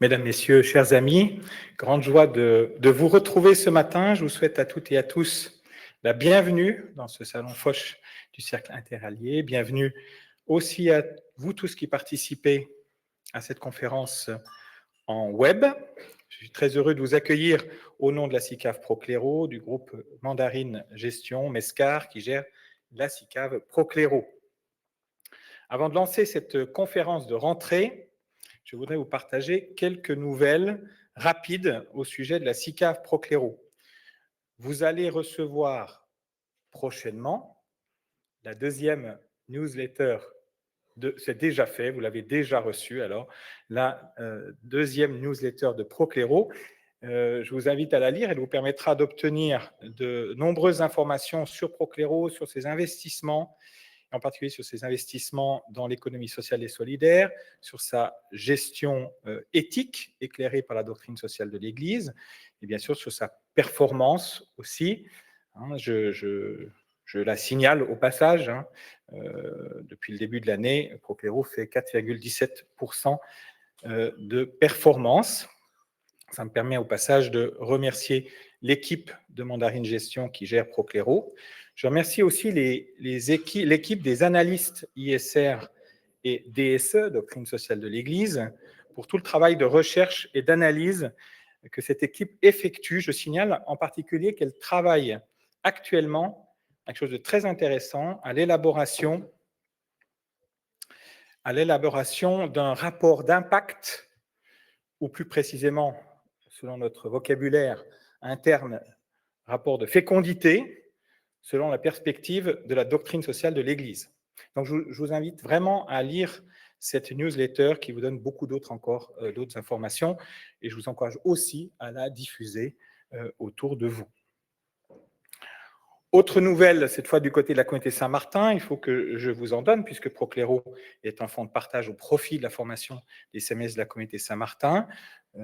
Mesdames, Messieurs, chers amis, grande joie de vous retrouver ce matin. Je vous souhaite à toutes et à tous la bienvenue dans ce salon Foch du Cercle Interallié. Bienvenue aussi à vous tous qui participez à cette conférence en web. Je suis très heureux de vous accueillir au nom de la SICAV Procléro, du groupe Mandarine Gestion Mescar qui gère la SICAV Procléro. Avant de lancer cette conférence de rentrée, je voudrais vous partager quelques nouvelles rapides au sujet de la SICAV Procléro. Vous allez recevoir prochainement la deuxième newsletter, c'est déjà fait, vous l'avez déjà reçu alors, la deuxième newsletter de Procléro. Je vous invite à la lire, elle vous permettra d'obtenir de nombreuses informations sur Procléro, sur ses investissements, en particulier sur ses investissements dans l'économie sociale et solidaire, sur sa gestion éthique éclairée par la doctrine sociale de l'Église, et bien sûr sur sa performance aussi. Je la signale au passage, depuis le début de l'année, Procléro fait 4,17% de performance. Ça me permet au passage de remercier l'équipe de Mandarine Gestion qui gère Procléro. Je remercie aussi l'équipe des analystes ISR et DSE, Doctrine sociale de l'Église, pour tout le travail de recherche et d'analyse que cette équipe effectue. Je signale en particulier qu'elle travaille actuellement, quelque chose de très intéressant, à l'élaboration d'un rapport d'impact, ou plus précisément, selon notre vocabulaire interne, rapport de fécondité, selon la perspective de la doctrine sociale de l'Église. Donc, je vous invite vraiment à lire cette newsletter qui vous donne beaucoup d'autres informations, et je vous encourage aussi à la diffuser autour de vous. Autre nouvelle, cette fois du côté de la communauté Saint-Martin, il faut que je vous en donne, puisque Procléro est un fonds de partage au profit de la formation des CMS de la communauté Saint-Martin.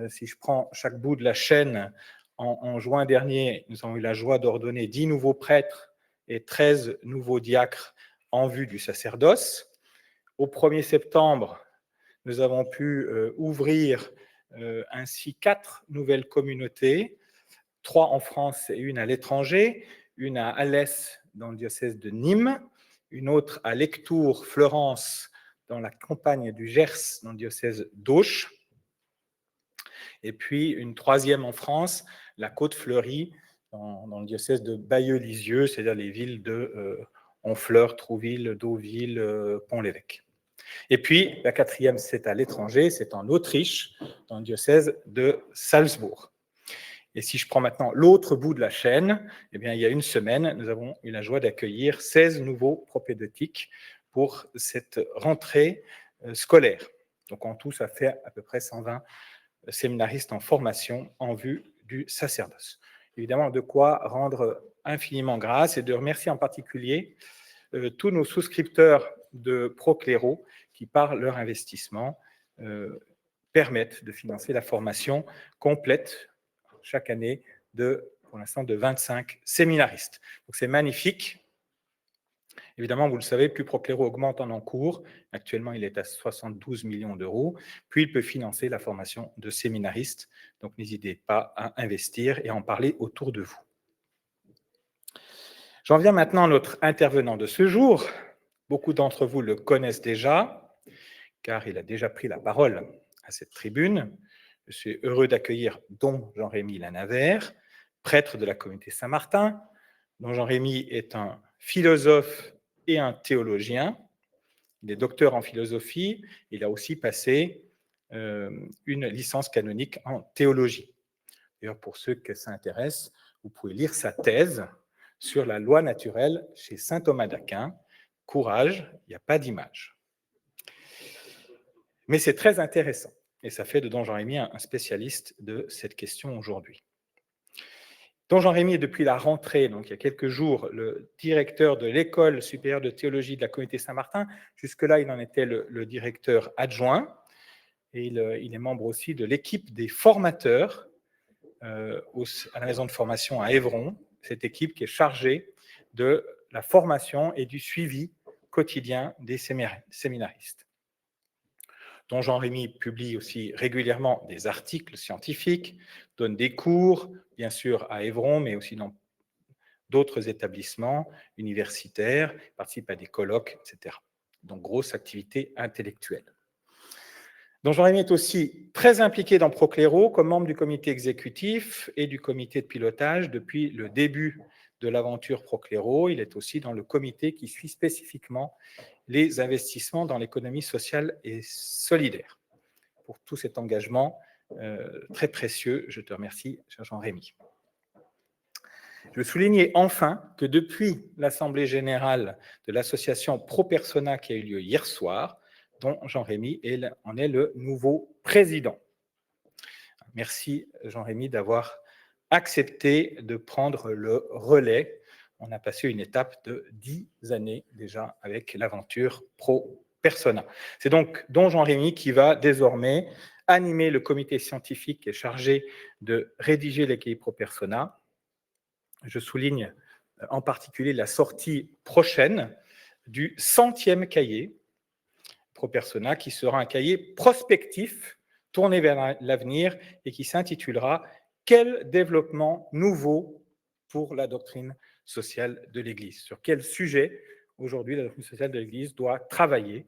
Si je prends chaque bout de la chaîne, en juin dernier, nous avons eu la joie d'ordonner 10 nouveaux prêtres et 13 nouveaux diacres en vue du sacerdoce. Au 1er septembre, nous avons pu ouvrir ainsi 4 nouvelles communautés, 3 en France et une à l'étranger, une à Alès dans le diocèse de Nîmes, une autre à Lectoure, Florence, dans la campagne du Gers, dans le diocèse d'Auch, et puis une troisième en France, la Côte-Fleurie, dans le diocèse de Bayeux-Lisieux, c'est-à-dire les villes de Honfleur, Trouville, Deauville, Pont-l'Évêque. Et puis la quatrième, c'est à l'étranger, c'est en Autriche, dans le diocèse de Salzbourg. Et si je prends maintenant l'autre bout de la chaîne, eh bien, il y a une semaine, nous avons eu la joie d'accueillir 16 nouveaux propédeutiques pour cette rentrée scolaire. Donc en tout, ça fait à peu près 120 séminaristes en formation en vue du sacerdoce. Évidemment, de quoi rendre infiniment grâce et de remercier en particulier tous nos souscripteurs de Procléro qui, par leur investissement, permettent de financer la formation complète chaque année pour l'instant, de 25 séminaristes. Donc c'est magnifique. Évidemment, vous le savez, plus Procléro augmente en encours. Actuellement, il est à 72 millions d'euros. Puis, il peut financer la formation de séminaristes. Donc, n'hésitez pas à investir et à en parler autour de vous. J'en viens maintenant à notre intervenant de ce jour. Beaucoup d'entre vous le connaissent déjà, car il a déjà pris la parole à cette tribune. Je suis heureux d'accueillir Don Jean-Rémy Lanavert, prêtre de la communauté Saint-Martin. Don Jean-Rémy est un philosophe et un théologien. Il est docteur en philosophie. Il a aussi passé une licence canonique en théologie. D'ailleurs, pour ceux que ça intéresse, vous pouvez lire sa thèse sur la loi naturelle chez saint Thomas d'Aquin. Courage, il n'y a pas d'image. Mais c'est très intéressant. Et ça fait de Don Jean-Rémy un spécialiste de cette question aujourd'hui. Don Jean-Rémy est depuis la rentrée, donc il y a quelques jours, le directeur de l'École supérieure de théologie de la communauté Saint-Martin. Jusque-là, il en était le directeur adjoint. Et il est membre aussi de l'équipe des formateurs à la maison de formation à Évron, cette équipe qui est chargée de la formation et du suivi quotidien des séminaristes. Don Jean-Rémy publie aussi régulièrement des articles scientifiques, donne des cours, bien sûr à Évron, mais aussi dans d'autres établissements universitaires, participe à des colloques, etc. Donc, grosse activité intellectuelle. Don Jean-Rémy est aussi très impliqué dans Procléro comme membre du comité exécutif et du comité de pilotage depuis le début de l'aventure Procléro. Il est aussi dans le comité qui suit spécifiquement les investissements dans l'économie sociale et solidaire. Pour tout cet engagement très précieux, je te remercie, cher Jean-Rémy. Je veux souligner enfin que depuis l'Assemblée générale de l'association Pro-Persona qui a eu lieu hier soir, dont Jean-Rémy en est le nouveau président. Merci Jean-Rémy d'avoir accepté de prendre le relais. On a passé une étape de 10 années déjà avec l'aventure Pro-Persona. C'est donc Don Jean-Rémy qui va désormais animer le comité scientifique qui est chargé de rédiger les cahiers Pro-Persona. Je souligne en particulier la sortie prochaine du 100e cahier Pro-Persona, qui sera un cahier prospectif tourné vers l'avenir et qui s'intitulera « Quel développement nouveau pour la doctrine sociale de l'Église ?» Sur quel sujet aujourd'hui la doctrine sociale de l'Église doit travailler,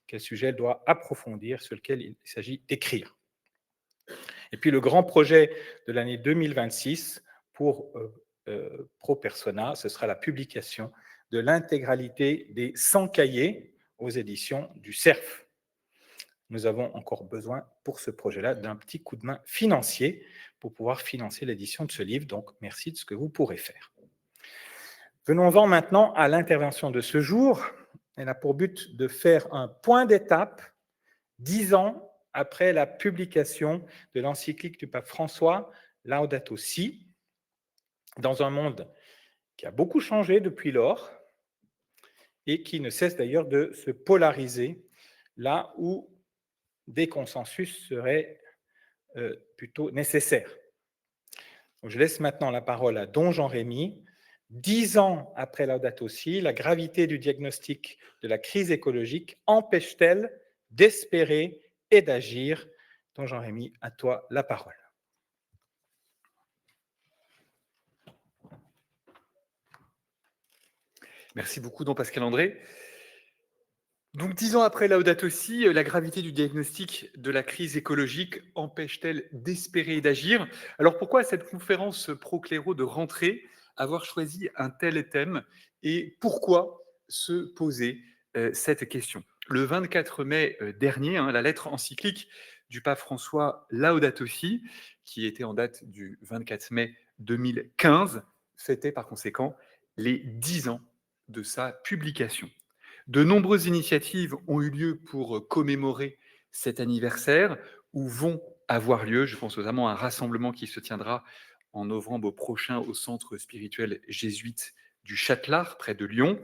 quel sujet elle doit approfondir, sur lequel il s'agit d'écrire. Et puis le grand projet de l'année 2026 pour Pro-Persona, ce sera la publication de l'intégralité des 100 cahiers aux éditions du CERF. Nous avons encore besoin pour ce projet-là d'un petit coup de main financier pour pouvoir financer l'édition de ce livre. Donc, merci de ce que vous pourrez faire. Venons-en maintenant à l'intervention de ce jour. Elle a pour but de faire un point d'étape 10 ans après la publication de l'encyclique du pape François, Laudato Si, dans un monde qui a beaucoup changé depuis lors et qui ne cesse d'ailleurs de se polariser là où des consensus seraient plutôt nécessaires. Donc, je laisse maintenant la parole à Don Jean-Rémy. 10 ans après Laudato Si, la gravité du diagnostic de la crise écologique empêche-t-elle d'espérer et d'agir? Don Jean-Rémy, à toi la parole. Merci beaucoup, don Pascal André. Donc, 10 ans après Laudato Si, la gravité du diagnostic de la crise écologique empêche-t-elle d'espérer et d'agir? Alors, pourquoi cette conférence Procléro de rentrée avoir choisi un tel thème et pourquoi se poser cette question? Le 24 mai dernier, la lettre encyclique du pape François Laudato Si, qui était en date du 24 mai 2015, fêtait par conséquent les 10 ans de sa publication. De nombreuses initiatives ont eu lieu pour commémorer cet anniversaire ou vont avoir lieu. Je pense notamment à un rassemblement qui se tiendra en novembre prochain au centre spirituel jésuite du Châtelard, près de Lyon.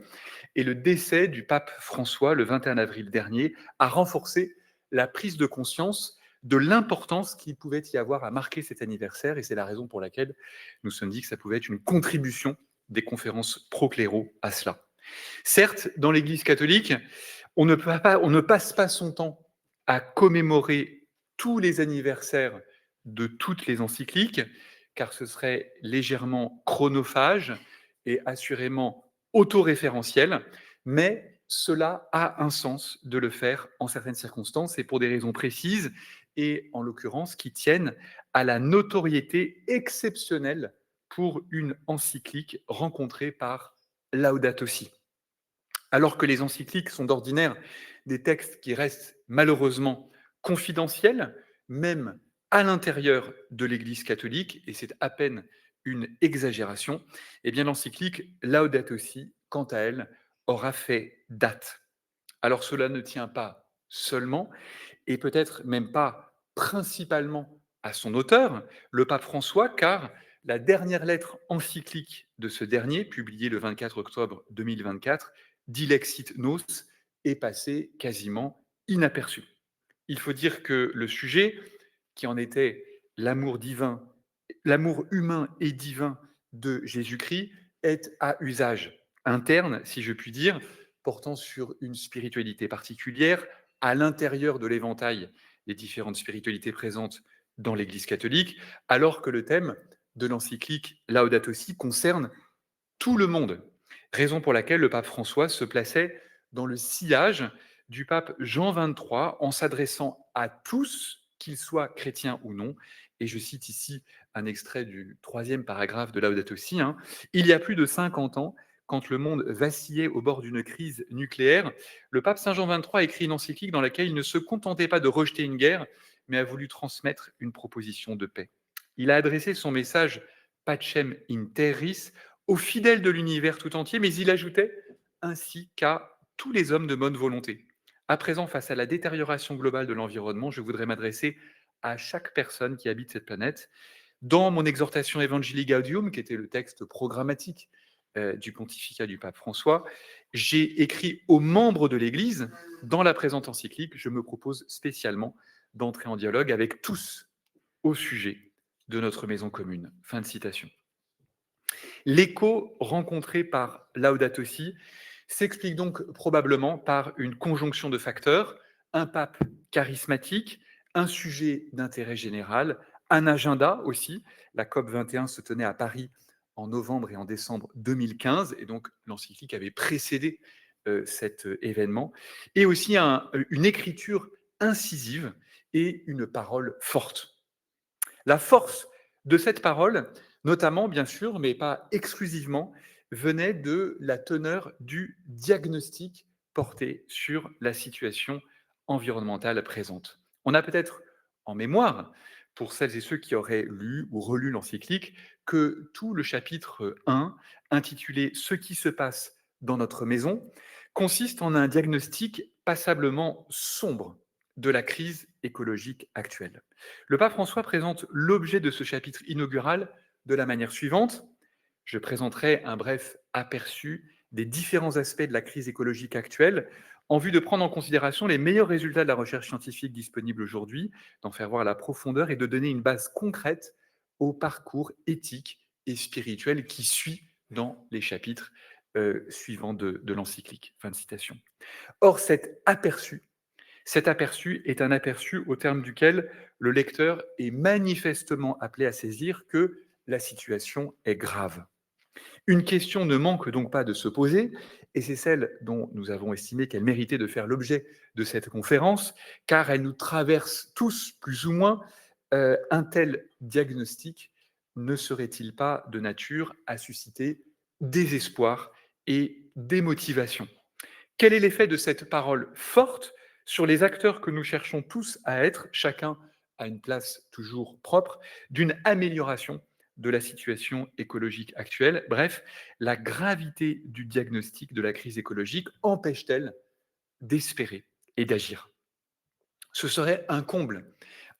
Et le décès du pape François, le 21 avril dernier, a renforcé la prise de conscience de l'importance qu'il pouvait y avoir à marquer cet anniversaire. Et c'est la raison pour laquelle nous sommes dit que ça pouvait être une contribution des conférences Procléro à cela. Certes, dans l'Église catholique, on ne passe pas son temps à commémorer tous les anniversaires de toutes les encycliques, car ce serait légèrement chronophage et assurément autoréférentiel, mais cela a un sens de le faire en certaines circonstances et pour des raisons précises, et en l'occurrence qui tiennent à la notoriété exceptionnelle pour une encyclique rencontrée par Laudato Si. Alors que les encycliques sont d'ordinaire des textes qui restent malheureusement confidentiels, même à l'intérieur de l'Église catholique, et c'est à peine une exagération, eh bien l'encyclique Laudato Si, quant à elle, aura fait date. Alors cela ne tient pas seulement, et peut-être même pas principalement à son auteur, le pape François, car la dernière lettre encyclique de ce dernier, publiée le 24 octobre 2024, Dilexit Nos, est passée quasiment inaperçue. Il faut dire que le sujet, qui en était l'amour divin, l'amour humain et divin de Jésus-Christ, est à usage interne, si je puis dire, portant sur une spiritualité particulière, à l'intérieur de l'éventail des différentes spiritualités présentes dans l'Église catholique, alors que le thème de l'encyclique Laudato Si concerne tout le monde. Raison pour laquelle le pape François se plaçait dans le sillage du pape Jean XXIII en s'adressant à tous, qu'ils soient chrétiens ou non. Et je cite ici un extrait du 3e paragraphe de Laudato Si. Il y a plus de 50 ans, quand le monde vacillait au bord d'une crise nucléaire, le pape Saint Jean XXIII a écrit une encyclique dans laquelle il ne se contentait pas de rejeter une guerre, mais a voulu transmettre une proposition de paix. Il a adressé son message Pacem in Terris aux fidèles de l'univers tout entier, mais il ajoutait ainsi qu'à tous les hommes de bonne volonté. À présent, face à la détérioration globale de l'environnement, je voudrais m'adresser à chaque personne qui habite cette planète. Dans mon exhortation Evangelii Gaudium, qui était le texte programmatique du pontificat du pape François, j'ai écrit aux membres de l'Église, dans la présente encyclique, je me propose spécialement d'entrer en dialogue avec tous au sujet de notre maison commune. Fin de citation. L'écho rencontré par Laudato Si s'explique donc probablement par une conjonction de facteurs, un pape charismatique, un sujet d'intérêt général, un agenda aussi. La COP 21 se tenait à Paris en novembre et en décembre 2015, et donc l'encyclique avait précédé cet événement, et aussi une écriture incisive et une parole forte. La force de cette parole, notamment, bien sûr, mais pas exclusivement, venait de la teneur du diagnostic porté sur la situation environnementale présente. On a peut-être en mémoire, pour celles et ceux qui auraient lu ou relu l'encyclique, que tout le chapitre 1, intitulé Ce qui se passe dans notre maison, consiste en un diagnostic passablement sombre de la crise écologique actuelle. Le pape François présente l'objet de ce chapitre inaugural de la manière suivante. Je présenterai un bref aperçu des différents aspects de la crise écologique actuelle en vue de prendre en considération les meilleurs résultats de la recherche scientifique disponible aujourd'hui, d'en faire voir la profondeur et de donner une base concrète au parcours éthique et spirituel qui suit dans les chapitres suivants de l'encyclique. Fin de citation. Or, cet aperçu est un aperçu au terme duquel le lecteur est manifestement appelé à saisir que la situation est grave. Une question ne manque donc pas de se poser, et c'est celle dont nous avons estimé qu'elle méritait de faire l'objet de cette conférence, car elle nous traverse tous, plus ou moins. Un tel diagnostic ne serait-il pas de nature à susciter désespoir et démotivation? Quel est l'effet de cette parole forte sur les acteurs que nous cherchons tous à être, chacun à une place toujours propre, d'une amélioration de la situation écologique actuelle? Bref, la gravité du diagnostic de la crise écologique empêche-t-elle d'espérer et d'agir? Ce serait un comble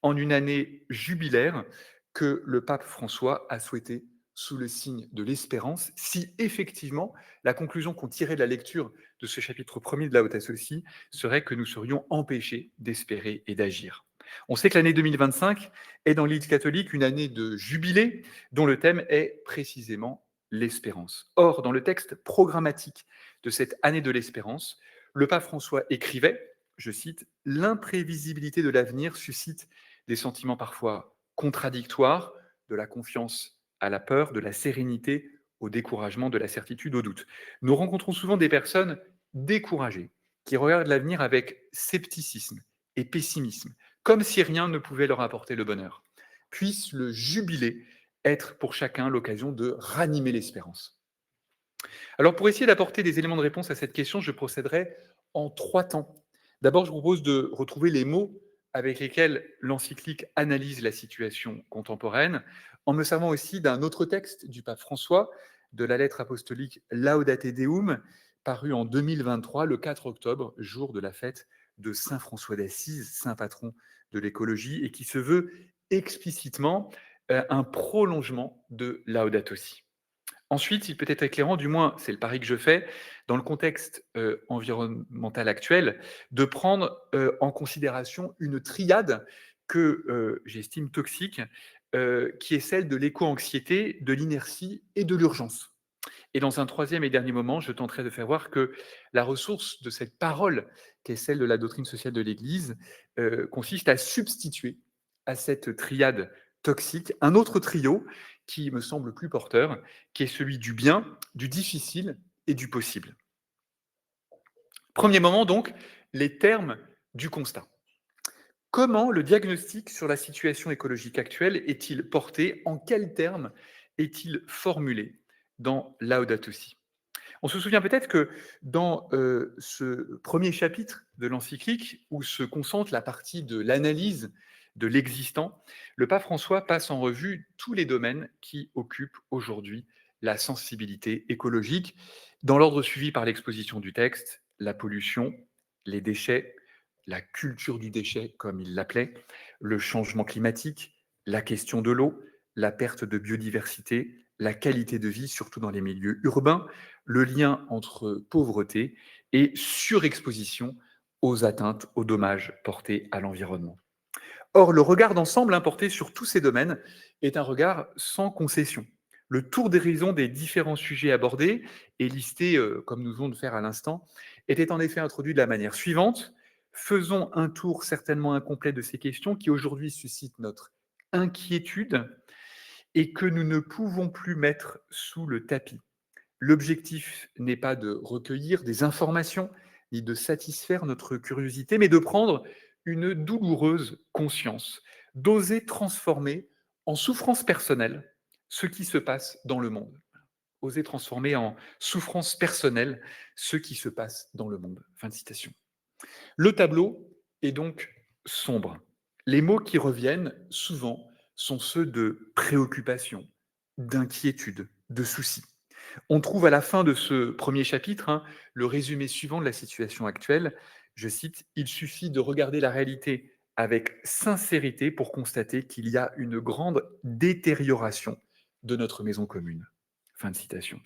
en une année jubilaire que le pape François a souhaité sous le signe de l'espérance, si effectivement la conclusion qu'on tirait de la lecture de ce chapitre premier de la Haute Associe serait que nous serions empêchés d'espérer et d'agir. On sait que l'année 2025 est dans l'Église catholique une année de jubilé dont le thème est précisément l'espérance. Or, dans le texte programmatique de cette année de l'espérance, le pape François écrivait, je cite, « L'imprévisibilité de l'avenir suscite des sentiments parfois contradictoires, de la confiance à la peur, de la sérénité au découragement, de la certitude au doute. Nous rencontrons souvent des personnes découragées, qui regardent l'avenir avec scepticisme et pessimisme, comme si rien ne pouvait leur apporter le bonheur. Puisse le jubilé être pour chacun l'occasion de ranimer l'espérance. » Alors, pour essayer d'apporter des éléments de réponse à cette question, je procéderai en 3 temps. D'abord, je vous propose de retrouver les mots avec lesquels l'encyclique analyse la situation contemporaine, en me servant aussi d'un autre texte du pape François, de la lettre apostolique Laudate Deum, parue en 2023, le 4 octobre, jour de la fête de Saint François d'Assise, saint patron de l'écologie, et qui se veut explicitement un prolongement de Laudato Si. Ensuite, il peut être éclairant, du moins c'est le pari que je fais, dans le contexte environnemental actuel, de prendre en considération une triade que j'estime toxique, qui est celle de l'éco-anxiété, de l'inertie et de l'urgence. Et dans un troisième et dernier moment, je tenterai de faire voir que la ressource de cette parole, qui est celle de la doctrine sociale de l'Église, consiste à substituer à cette triade toxique un autre trio qui me semble plus porteur, qui est celui du bien, du difficile et du possible. Premier moment donc, les termes du constat. Comment le diagnostic sur la situation écologique actuelle est-il porté? En quels termes est-il formulé dans Laudato Si? On se souvient peut-être que dans ce premier chapitre de l'encyclique, où se concentre la partie de l'analyse de l'existant, le pape François passe en revue tous les domaines qui occupent aujourd'hui la sensibilité écologique, dans l'ordre suivi par l'exposition du texte: la pollution, les déchets, la culture du déchet, comme il l'appelait, le changement climatique, la question de l'eau, la perte de biodiversité, la qualité de vie, surtout dans les milieux urbains, le lien entre pauvreté et surexposition aux atteintes, aux dommages portés à l'environnement. Or, le regard d'ensemble porté sur tous ces domaines est un regard sans concession. Le tour d'horizon des différents sujets abordés et listés, comme nous venons de faire à l'instant, était en effet introduit de la manière suivante. Faisons un tour certainement incomplet de ces questions qui aujourd'hui suscitent notre inquiétude et que nous ne pouvons plus mettre sous le tapis. L'objectif n'est pas de recueillir des informations ni de satisfaire notre curiosité, mais de prendre une douloureuse conscience, d'oser transformer en souffrance personnelle ce qui se passe dans le monde. Oser transformer en souffrance personnelle ce qui se passe dans le monde. Fin de citation. Le tableau est donc sombre. Les mots qui reviennent souvent sont ceux de préoccupation, d'inquiétude, de souci. On trouve à la fin de ce premier chapitre le résumé suivant de la situation actuelle. Je cite: « Il suffit de regarder la réalité avec sincérité pour constater qu'il y a une grande détérioration de notre maison commune. » Fin de citation.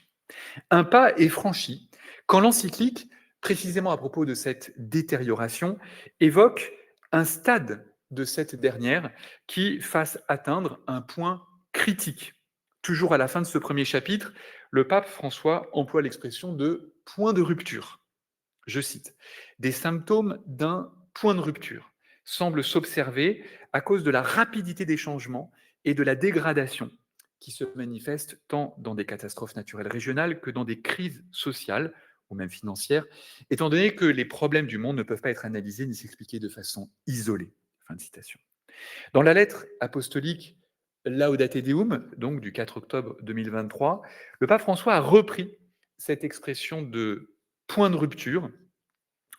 Un pas est franchi quand l'encyclique, précisément à propos de cette détérioration, évoque un stade de cette dernière qui fasse atteindre un point critique. Toujours à la fin de ce premier chapitre, le pape François emploie l'expression de point de rupture. Je cite: « Des symptômes d'un point de rupture semblent s'observer à cause de la rapidité des changements et de la dégradation qui se manifestent tant dans des catastrophes naturelles régionales que dans des crises sociales ou même financières, étant donné que les problèmes du monde ne peuvent pas être analysés ni s'expliquer de façon isolée. » Fin de citation. Dans la lettre apostolique Laudate Deum, donc du 4 octobre 2023, le pape François a repris cette expression de point de rupture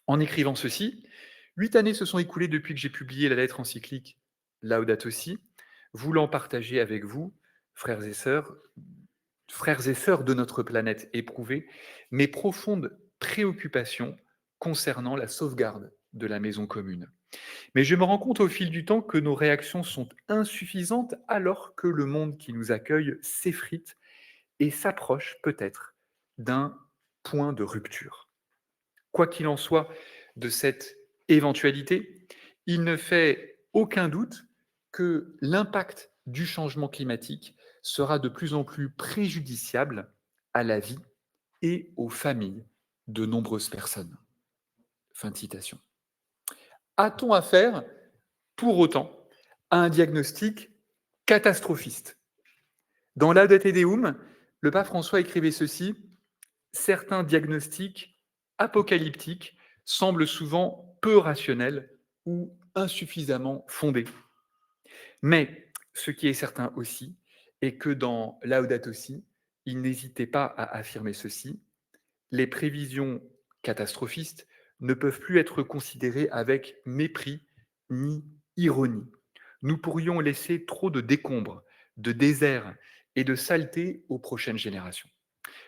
en écrivant ceci: « 8 années se sont écoulées depuis que j'ai publié la lettre encyclique Laudato Si, voulant partager avec vous, frères et sœurs de notre planète éprouvée, mes profondes préoccupations concernant la sauvegarde de la maison commune. Mais je me rends compte au fil du temps que nos réactions sont insuffisantes alors que le monde qui nous accueille s'effrite et s'approche peut-être d'un point de rupture. Quoi qu'il en soit de cette éventualité, il ne fait aucun doute que l'impact du changement climatique sera de plus en plus préjudiciable à la vie et aux familles de nombreuses personnes. » Fin de citation. A-t-on affaire, pour autant, à un diagnostic catastrophiste? Dans Laudate Deum, le pape François écrivait ceci: « Certains diagnostics apocalyptiques semblent souvent peu rationnels ou insuffisamment fondés. » Mais ce qui est certain aussi est que dans Laudato Si, il n'hésitait pas à affirmer ceci: les prévisions catastrophistes ne peuvent plus être considérées avec mépris ni ironie. Nous pourrions laisser trop de décombres, de déserts et de saleté aux prochaines générations.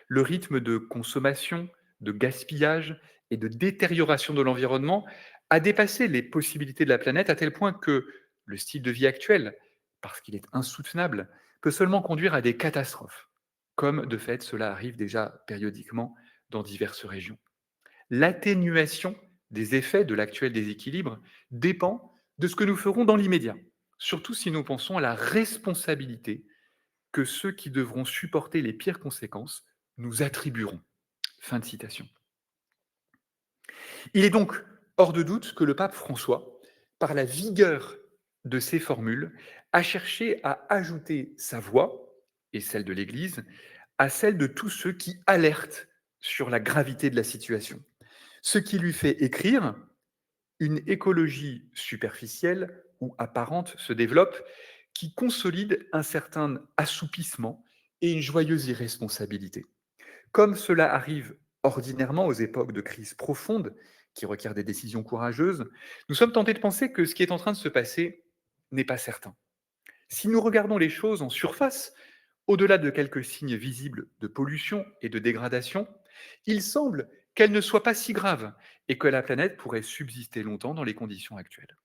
Le rythme de consommation, de gaspillage et de détérioration de l'environnement a dépassé les possibilités de la planète à tel point que le style de vie actuel, parce qu'il est insoutenable, peut seulement conduire à des catastrophes, comme de fait cela arrive déjà périodiquement dans diverses régions. L'atténuation des effets de l'actuel déséquilibre dépend de ce que nous ferons dans l'immédiat, surtout si nous pensons à la responsabilité que ceux qui devront supporter les pires conséquences nous attribuerons. Fin de citation. Il est donc hors de doute que le pape François, par la vigueur de ses formules, a cherché à ajouter sa voix, et celle de l'Église, à celle de tous ceux qui alertent sur la gravité de la situation. Ce qui lui fait écrire: une écologie superficielle ou apparente se développe qui consolide un certain assoupissement et une joyeuse irresponsabilité. Comme cela arrive ordinairement aux époques de crise profonde qui requièrent des décisions courageuses, nous sommes tentés de penser que ce qui est en train de se passer n'est pas certain. Si nous regardons les choses en surface, au-delà de quelques signes visibles de pollution et de dégradation, il semble qu'elle ne soit pas si grave et que la planète pourrait subsister longtemps dans les conditions actuelles.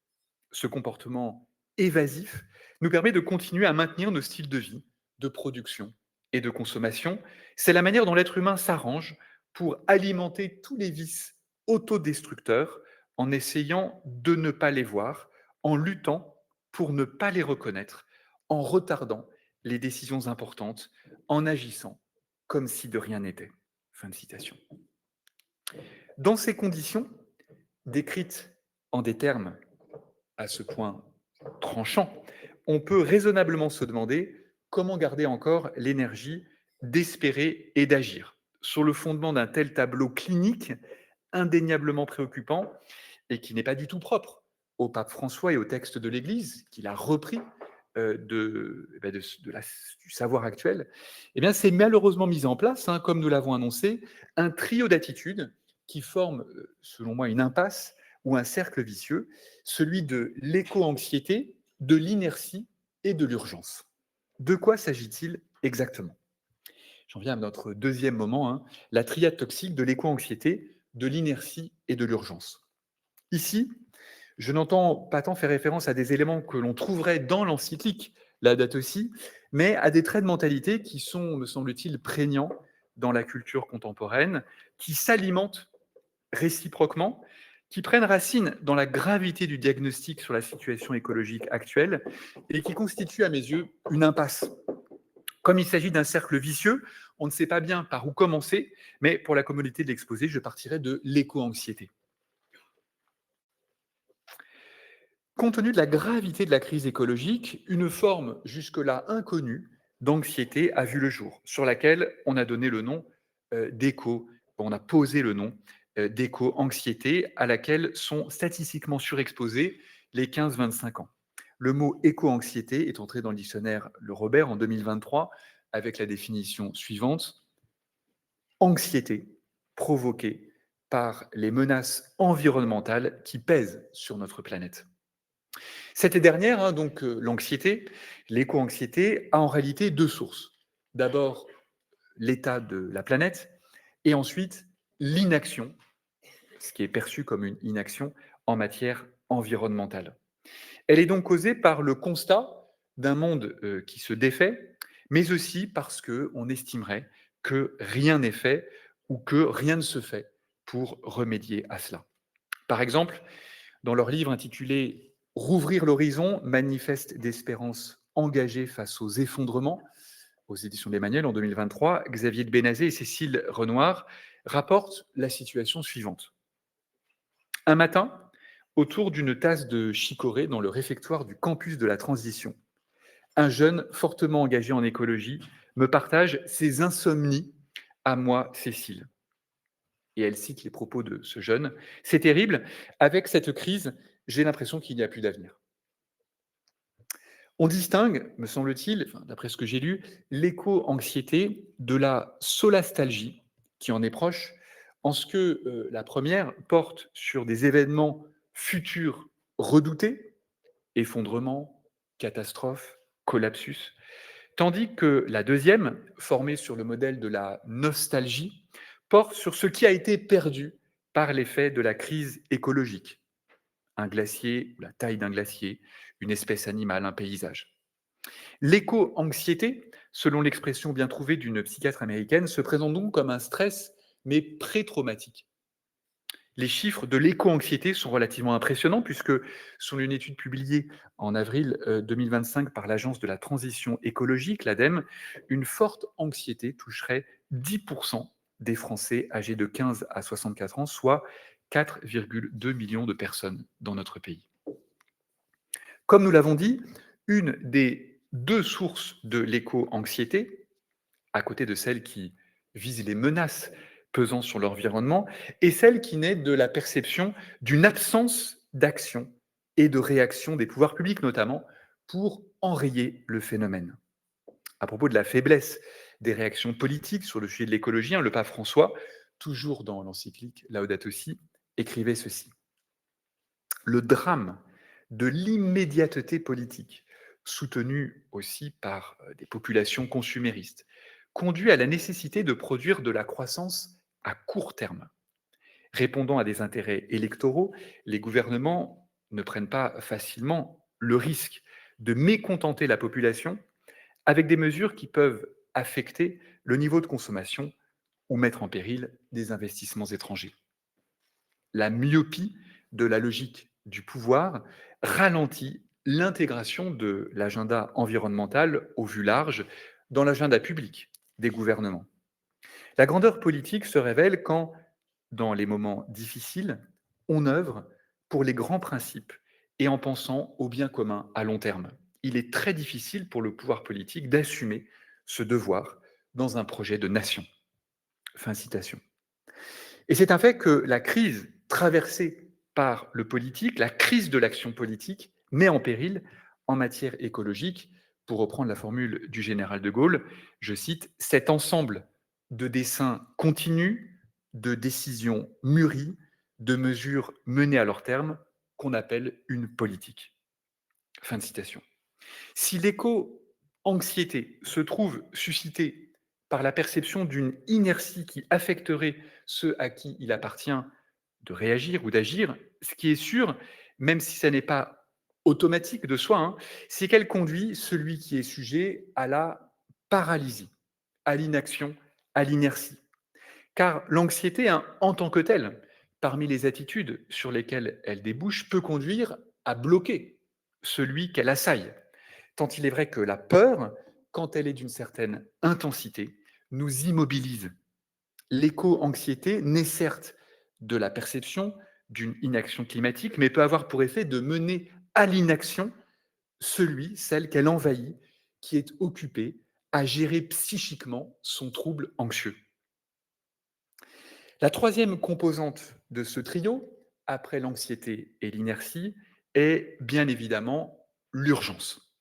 Ce comportement évasif nous permet de continuer à maintenir nos styles de vie, de production et de consommation. C'est la manière dont l'être humain s'arrange pour alimenter tous les vices autodestructeurs en essayant de ne pas les voir, en luttant pour ne pas les reconnaître, en retardant les décisions importantes, en agissant comme si de rien n'était. Fin de citation. Dans ces conditions, décrites en des termes à ce point tranchant, on peut raisonnablement se demander comment garder encore l'énergie d'espérer et d'agir sur le fondement d'un tel tableau clinique indéniablement préoccupant et qui n'est pas du tout propre au pape François et au texte de l'Église, qu'il a repris du savoir actuel. Eh bien, c'est malheureusement mis en place, comme nous l'avons annoncé, un trio d'attitudes qui forme, selon moi, une impasse ou un cercle vicieux, celui de l'éco-anxiété, de l'inertie et de l'urgence. De quoi s'agit-il exactement? J'en viens à notre deuxième moment, la triade toxique de l'éco-anxiété, de l'inertie et de l'urgence. Ici, je n'entends pas tant faire référence à des éléments que l'on trouverait dans l'encyclique Laudato Si, mais à des traits de mentalité qui sont, me semble-t-il, prégnants dans la culture contemporaine, qui s'alimentent réciproquement, qui prennent racine dans la gravité du diagnostic sur la situation écologique actuelle et qui constituent à mes yeux une impasse. Comme il s'agit d'un cercle vicieux, on ne sait pas bien par où commencer, mais pour la commodité de l'exposé, je partirai de l'éco-anxiété. Compte tenu de la gravité de la crise écologique, une forme jusque-là inconnue d'anxiété a vu le jour, sur laquelle on a donné le nom d'éco, on a posé le nom d'éco-anxiété, à laquelle sont statistiquement surexposés les 15-25 ans. Le mot éco-anxiété est entré dans le dictionnaire Le Robert en 2023 avec la définition suivante: anxiété provoquée par les menaces environnementales qui pèsent sur notre planète. Cette dernière, donc l'anxiété, l'éco-anxiété, a en réalité deux sources. D'abord, l'état de la planète, et ensuite l'inaction, ce qui est perçu comme une inaction en matière environnementale. Elle est donc causée par le constat d'un monde qui se défait, mais aussi parce qu'on estimerait que rien n'est fait ou que rien ne se fait pour remédier à cela. Par exemple, dans leur livre intitulé Rouvrir l'horizon, manifeste d'espérance engagée face aux effondrements, aux éditions d'Emmanuel en 2023, Xavier de Bénazet et Cécile Renoir rapportent la situation suivante. Un matin, autour d'une tasse de chicorée dans le réfectoire du campus de la Transition, un jeune fortement engagé en écologie me partage ses insomnies à moi, Cécile. Et elle cite les propos de ce jeune. C'est terrible, avec cette crise, j'ai l'impression qu'il n'y a plus d'avenir. On distingue, me semble-t-il, d'après ce que j'ai lu, l'éco-anxiété de la solastalgie, qui en est proche, en ce que la première porte sur des événements futurs redoutés, effondrement, catastrophe, collapsus, tandis que la deuxième, formée sur le modèle de la nostalgie, porte sur ce qui a été perdu par l'effet de la crise écologique. Un glacier, la taille d'un glacier, une espèce animale, un paysage. L'éco-anxiété, selon l'expression bien trouvée d'une psychiatre américaine, se présente donc comme un stress, mais pré-traumatique. Les chiffres de l'éco-anxiété sont relativement impressionnants puisque, selon une étude publiée en avril 2025 par l'Agence de la transition écologique, l'ADEME, une forte anxiété toucherait 10% des Français âgés de 15 à 64 ans, soit 4,2 millions de personnes dans notre pays. Comme nous l'avons dit, une des deux sources de l'éco-anxiété, à côté de celle qui vise les menaces pesant sur l'environnement, est celle qui naît de la perception d'une absence d'action et de réaction des pouvoirs publics, notamment, pour enrayer le phénomène. À propos de la faiblesse des réactions politiques sur le sujet de l'écologie, le pape François, toujours dans l'encyclique Laudato Si, écrivait ceci. Le drame de l'immédiateté politique, soutenue aussi par des populations consuméristes, conduit à la nécessité de produire de la croissance à court terme. Répondant à des intérêts électoraux, les gouvernements ne prennent pas facilement le risque de mécontenter la population avec des mesures qui peuvent affecter le niveau de consommation ou mettre en péril des investissements étrangers. La myopie de la logique du pouvoir ralentit l'intégration de l'agenda environnemental au vu large dans l'agenda public des gouvernements. La grandeur politique se révèle quand, dans les moments difficiles, on œuvre pour les grands principes et en pensant au bien commun à long terme. Il est très difficile pour le pouvoir politique d'assumer ce devoir dans un projet de nation. Fin de citation. Et c'est un fait que la crise traversée par le politique, la crise de l'action politique, met en péril en matière écologique, pour reprendre la formule du général de Gaulle, je cite, cet ensemble de dessins continus, de décisions mûries, de mesures menées à leur terme, qu'on appelle une politique. Fin de citation. Si l'éco-anxiété se trouve suscitée par la perception d'une inertie qui affecterait ceux à qui il appartient de réagir ou d'agir, ce qui est sûr, même si ça n'est pas automatique de soi, c'est qu'elle conduit celui qui est sujet à la paralysie, à l'inaction, à l'inertie. Car l'anxiété, en tant que telle, parmi les attitudes sur lesquelles elle débouche, peut conduire à bloquer celui qu'elle assaille. Tant il est vrai que la peur, quand elle est d'une certaine intensité, nous immobilise. L'éco-anxiété naît certes de la perception d'une inaction climatique, mais peut avoir pour effet de mener à l'inaction celle qu'elle envahit, qui est occupée à gérer psychiquement son trouble anxieux. La troisième composante de ce trio, après l'anxiété et l'inertie, est bien évidemment l'urgence,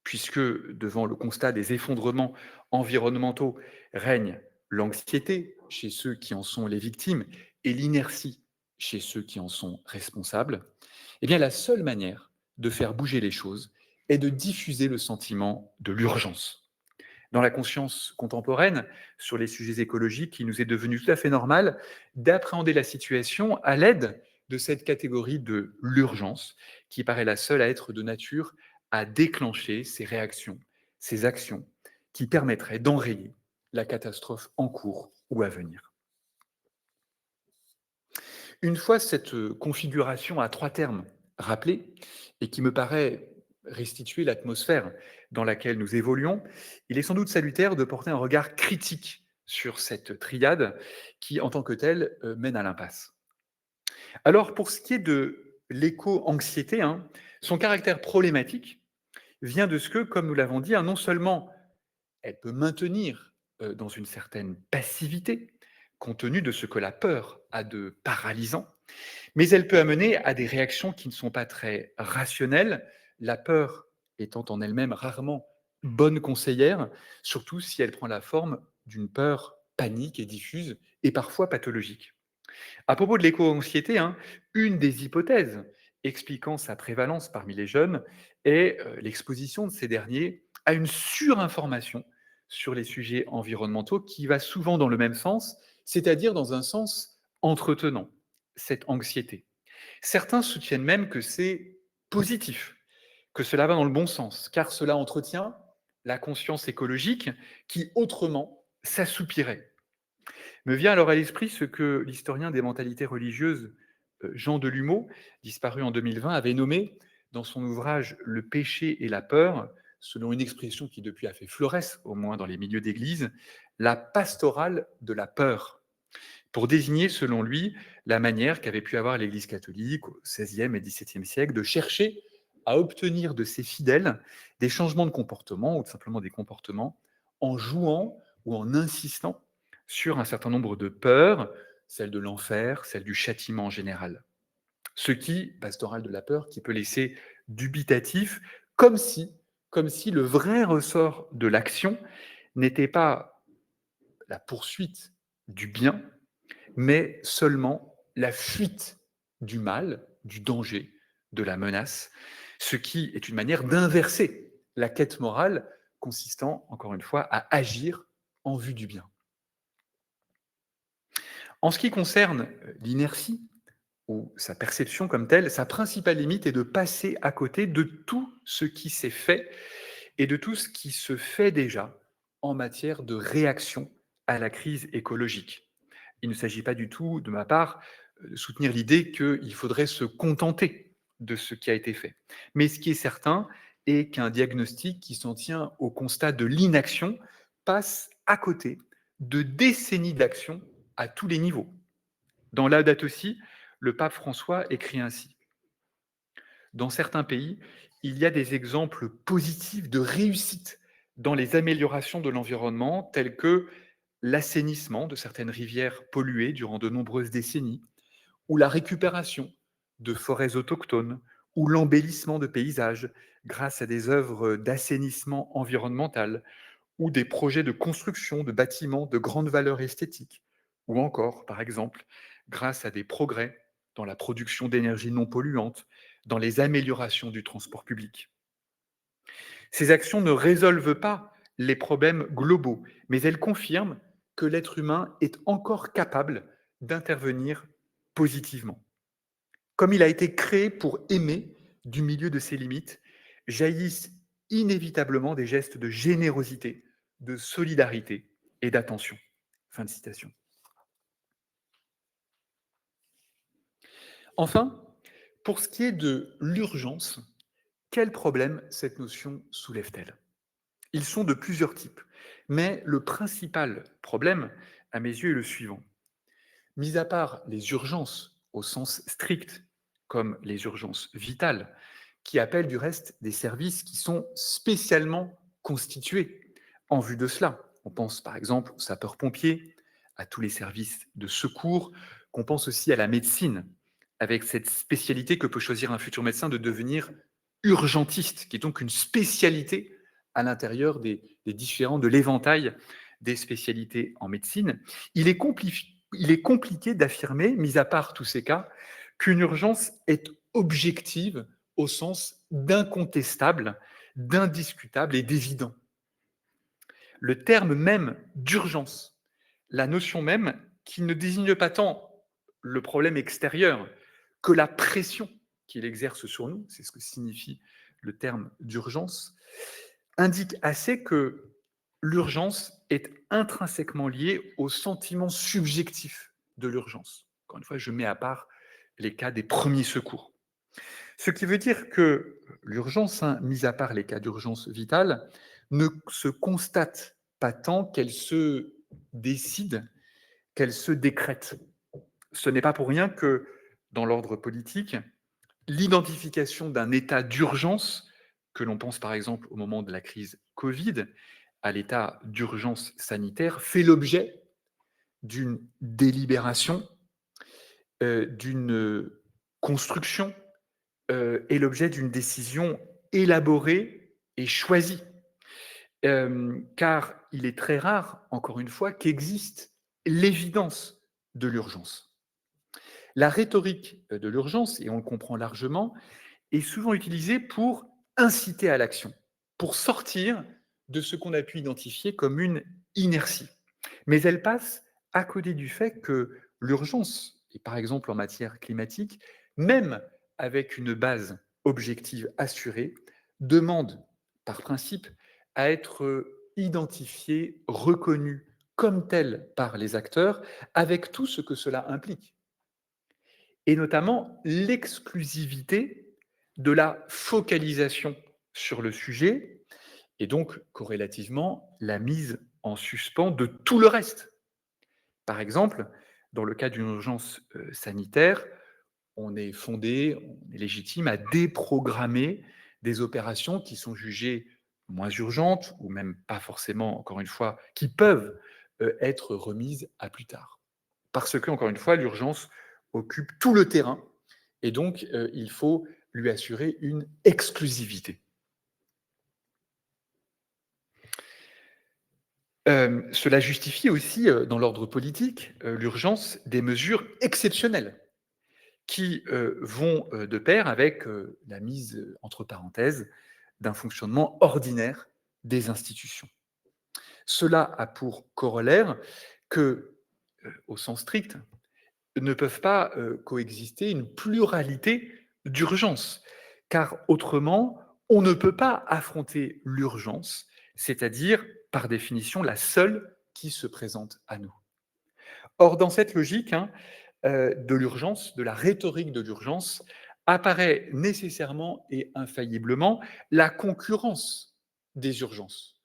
puisque devant le constat des effondrements environnementaux règne l'anxiété chez ceux qui en sont les victimes et l'inertie chez ceux qui en sont responsables, eh bien la seule manière de faire bouger les choses est de diffuser le sentiment de l'urgence. Dans la conscience contemporaine, sur les sujets écologiques, il nous est devenu tout à fait normal d'appréhender la situation à l'aide de cette catégorie de l'urgence, qui paraît la seule à être de nature à déclencher ces réactions, ces actions, qui permettraient d'enrayer la catastrophe en cours ou à venir. Une fois cette configuration à trois termes rappelée, et qui me paraît restituer l'atmosphère dans laquelle nous évoluons, il est sans doute salutaire de porter un regard critique sur cette triade qui, en tant que telle, mène à l'impasse. Alors, pour ce qui est de l'éco-anxiété, son caractère problématique vient de ce que, comme nous l'avons dit, non seulement elle peut maintenir dans une certaine passivité, compte tenu de ce que la peur a de paralysant, mais elle peut amener à des réactions qui ne sont pas très rationnelles, la peur étant en elle-même rarement bonne conseillère, surtout si elle prend la forme d'une peur panique et diffuse, et parfois pathologique. À propos de l'éco-anxiété, une des hypothèses expliquant sa prévalence parmi les jeunes est l'exposition de ces derniers à une surinformation sur les sujets environnementaux qui va souvent dans le même sens, c'est-à-dire dans un sens entretenant cette anxiété. Certains soutiennent même que c'est positif, que cela va dans le bon sens, car cela entretient la conscience écologique qui autrement s'assoupirait. Me vient alors à l'esprit ce que l'historien des mentalités religieuses Jean Delumeau, disparu en 2020, avait nommé dans son ouvrage Le péché et la peur, selon une expression qui depuis a fait florès, au moins dans les milieux d'église, la pastorale de la peur, pour désigner, selon lui, la manière qu'avait pu avoir l'Église catholique au XVIe et XVIIe siècle de chercher à obtenir de ses fidèles des changements de comportement, ou tout simplement des comportements, en jouant ou en insistant sur un certain nombre de peurs, celle de l'enfer, celle du châtiment en général. Ce qui, pastorale de la peur, qui peut laisser dubitatif, comme si, comme si le vrai ressort de l'action n'était pas la poursuite du bien, mais seulement la fuite du mal, du danger, de la menace, ce qui est une manière d'inverser la quête morale consistant, encore une fois, à agir en vue du bien. En ce qui concerne l'inertie, ou sa perception comme telle, sa principale limite est de passer à côté de tout ce qui s'est fait et de tout ce qui se fait déjà en matière de réaction à la crise écologique. Il ne s'agit pas du tout, de ma part, de soutenir l'idée qu'il faudrait se contenter de ce qui a été fait. Mais ce qui est certain est qu'un diagnostic qui s'en tient au constat de l'inaction passe à côté de décennies d'action à tous les niveaux. Dans Laudato Si, le pape François écrit ainsi: dans certains pays, il y a des exemples positifs de réussite dans les améliorations de l'environnement, tels que l'assainissement de certaines rivières polluées durant de nombreuses décennies, ou la récupération de forêts autochtones, ou l'embellissement de paysages grâce à des œuvres d'assainissement environnemental, ou des projets de construction de bâtiments de grande valeur esthétique, ou encore, par exemple, grâce à des progrès dans la production d'énergie non polluante, dans les améliorations du transport public. Ces actions ne résolvent pas les problèmes globaux, mais elles confirment que l'être humain est encore capable d'intervenir positivement. Comme il a été créé pour aimer du milieu de ses limites, jaillissent inévitablement des gestes de générosité, de solidarité et d'attention. Fin de citation. Enfin, pour ce qui est de l'urgence, quel problème cette notion soulève-t-elle? Ils sont de plusieurs types, mais le principal problème, à mes yeux, est le suivant. Mis à part les urgences au sens strict, comme les urgences vitales, qui appellent du reste des services qui sont spécialement constitués en vue de cela. On pense par exemple aux sapeurs-pompiers, à tous les services de secours, qu'on pense aussi à la médecine, avec cette spécialité que peut choisir un futur médecin de devenir urgentiste, qui est donc une spécialité à l'intérieur de l'éventail des spécialités en médecine. Il est compliqué d'affirmer, mis à part tous ces cas, qu'une urgence est objective au sens d'incontestable, d'indiscutable et d'évident. Le terme même d'urgence, la notion même qui ne désigne pas tant le problème extérieur que la pression qu'il exerce sur nous, c'est ce que signifie le terme d'urgence, indique assez que l'urgence est intrinsèquement liée au sentiment subjectif de l'urgence. Encore une fois, je mets à part les cas des premiers secours. Ce qui veut dire que l'urgence, mis à part les cas d'urgence vitale, ne se constate pas tant qu'elle se décide, qu'elle se décrète. Ce n'est pas pour rien que, dans l'ordre politique, l'identification d'un état d'urgence, que l'on pense par exemple au moment de la crise Covid, à l'état d'urgence sanitaire, fait l'objet d'une délibération, d'une construction et l'objet d'une décision élaborée et choisie. Car il est très rare, encore une fois, qu'existe l'évidence de l'urgence. La rhétorique de l'urgence, et on le comprend largement, est souvent utilisée pour inciter à l'action, pour sortir de ce qu'on a pu identifier comme une inertie. Mais elle passe à côté du fait que l'urgence, et par exemple en matière climatique, même avec une base objective assurée, demande par principe à être identifiée, reconnue comme telle par les acteurs, avec tout ce que cela implique. Et notamment l'exclusivité de la focalisation sur le sujet et donc, corrélativement, la mise en suspens de tout le reste. Par exemple, dans le cas d'une urgence sanitaire, on est fondé, on est légitime à déprogrammer des opérations qui sont jugées moins urgentes ou même pas forcément, encore une fois, qui peuvent être remises à plus tard. Parce que, encore une fois, l'urgence occupe tout le terrain et donc il faut lui assurer une exclusivité. Cela justifie aussi, dans l'ordre politique, l'urgence des mesures exceptionnelles qui vont de pair avec la mise entre parenthèses d'un fonctionnement ordinaire des institutions. Cela a pour corollaire que, au sens strict, ne peuvent pas coexister une pluralité d'urgences, car autrement, on ne peut pas affronter l'urgence, c'est-à-dire, par définition, la seule qui se présente à nous. Or, dans cette logique de l'urgence, de la rhétorique de l'urgence, apparaît nécessairement et infailliblement la concurrence des urgences.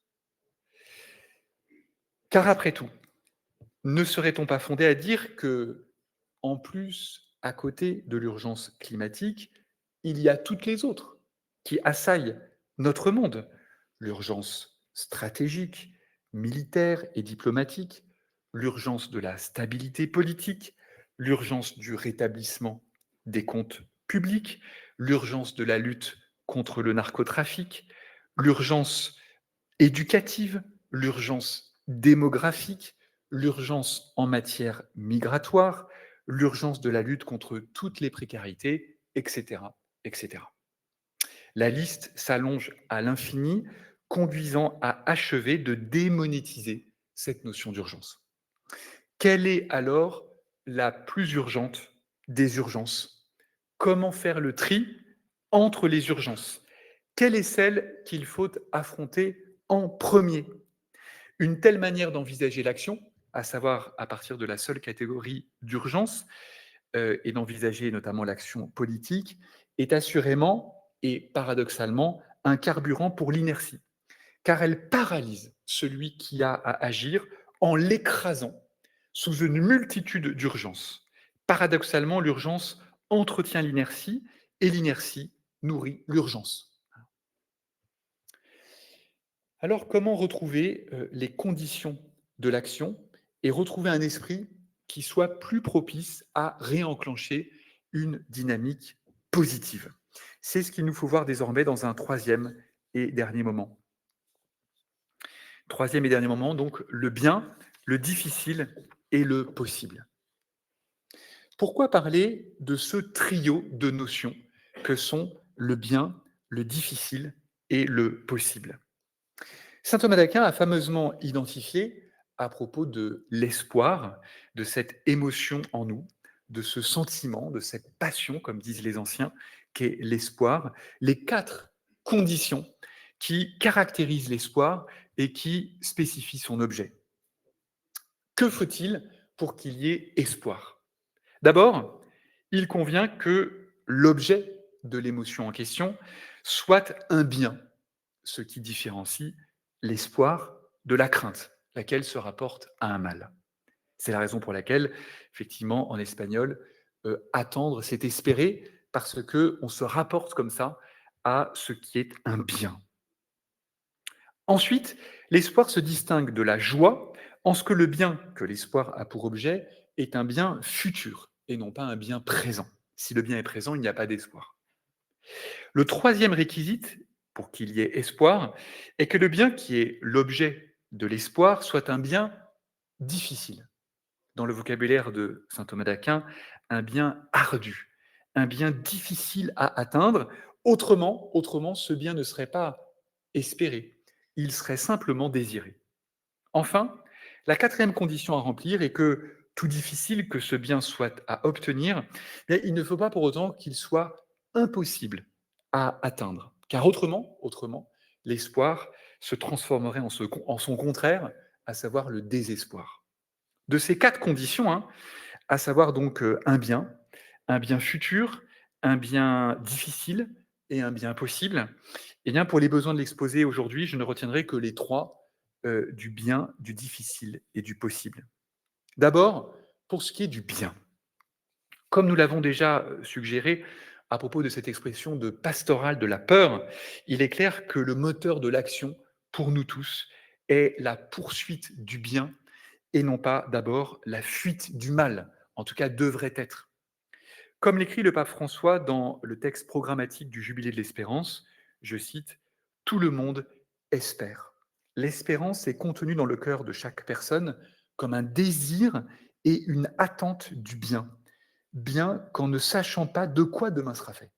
Car après tout, ne serait-on pas fondé à dire que, en plus, à côté de l'urgence climatique, il y a toutes les autres qui assaillent notre monde? L'urgence stratégique, militaire et diplomatique, l'urgence de la stabilité politique, l'urgence du rétablissement des comptes publics, l'urgence de la lutte contre le narcotrafic, l'urgence éducative, l'urgence démographique, l'urgence en matière migratoire, l'urgence de la lutte contre toutes les précarités, etc., etc. La liste s'allonge à l'infini, conduisant à achever de démonétiser cette notion d'urgence. Quelle est alors la plus urgente des urgences? Comment faire le tri entre les urgences? Quelle est celle qu'il faut affronter en premier? Une telle manière d'envisager l'action, à savoir à partir de la seule catégorie d'urgence, et d'envisager notamment l'action politique, est assurément et paradoxalement un carburant pour l'inertie, car elle paralyse celui qui a à agir en l'écrasant sous une multitude d'urgences. Paradoxalement, l'urgence entretient l'inertie et l'inertie nourrit l'urgence. Alors, comment retrouver les conditions de l'action et retrouver un esprit qui soit plus propice à réenclencher une dynamique positive? C'est ce qu'il nous faut voir désormais dans un troisième et dernier moment. Troisième et dernier moment, donc le bien, le difficile et le possible. Pourquoi parler de ce trio de notions que sont le bien, le difficile et le possible? Saint Thomas d'Aquin a fameusement identifié, à propos de l'espoir, de cette émotion en nous, de ce sentiment, de cette passion, comme disent les anciens, qu'est l'espoir, les 4 conditions qui caractérisent l'espoir et qui spécifient son objet. Que faut-il pour qu'il y ait espoir? D'abord, il convient que l'objet de l'émotion en question soit un bien, ce qui différencie l'espoir de la crainte, laquelle se rapporte à un mal. C'est la raison pour laquelle, effectivement, en espagnol, attendre, c'est espérer, parce qu'on se rapporte comme ça à ce qui est un bien. Ensuite, l'espoir se distingue de la joie en ce que le bien que l'espoir a pour objet est un bien futur et non pas un bien présent. Si le bien est présent, il n'y a pas d'espoir. Le troisième réquisite pour qu'il y ait espoir est que le bien qui est l'objet de l'espoir soit un bien difficile. Dans le vocabulaire de saint Thomas d'Aquin, un bien ardu, un bien difficile à atteindre. Autrement, ce bien ne serait pas espéré, il serait simplement désiré. Enfin, la quatrième condition à remplir est que, tout difficile que ce bien soit à obtenir, mais il ne faut pas pour autant qu'il soit impossible à atteindre. Car autrement, l'espoir se transformerait en son contraire, à savoir le désespoir. De ces 4 conditions, à savoir donc un bien futur, un bien difficile, et un bien possible. Eh bien, pour les besoins de l'exposé aujourd'hui, je ne retiendrai que les trois du bien, du difficile et du possible. D'abord, pour ce qui est du bien. Comme nous l'avons déjà suggéré à propos de cette expression de pastorale de la peur, il est clair que le moteur de l'action, pour nous tous, est la poursuite du bien et non pas d'abord la fuite du mal, en tout cas devrait être. Comme l'écrit le pape François dans le texte programmatique du Jubilé de l'Espérance, je cite, tout le monde espère. L'espérance est contenue dans le cœur de chaque personne comme un désir et une attente du bien, bien qu'en ne sachant pas de quoi demain sera fait.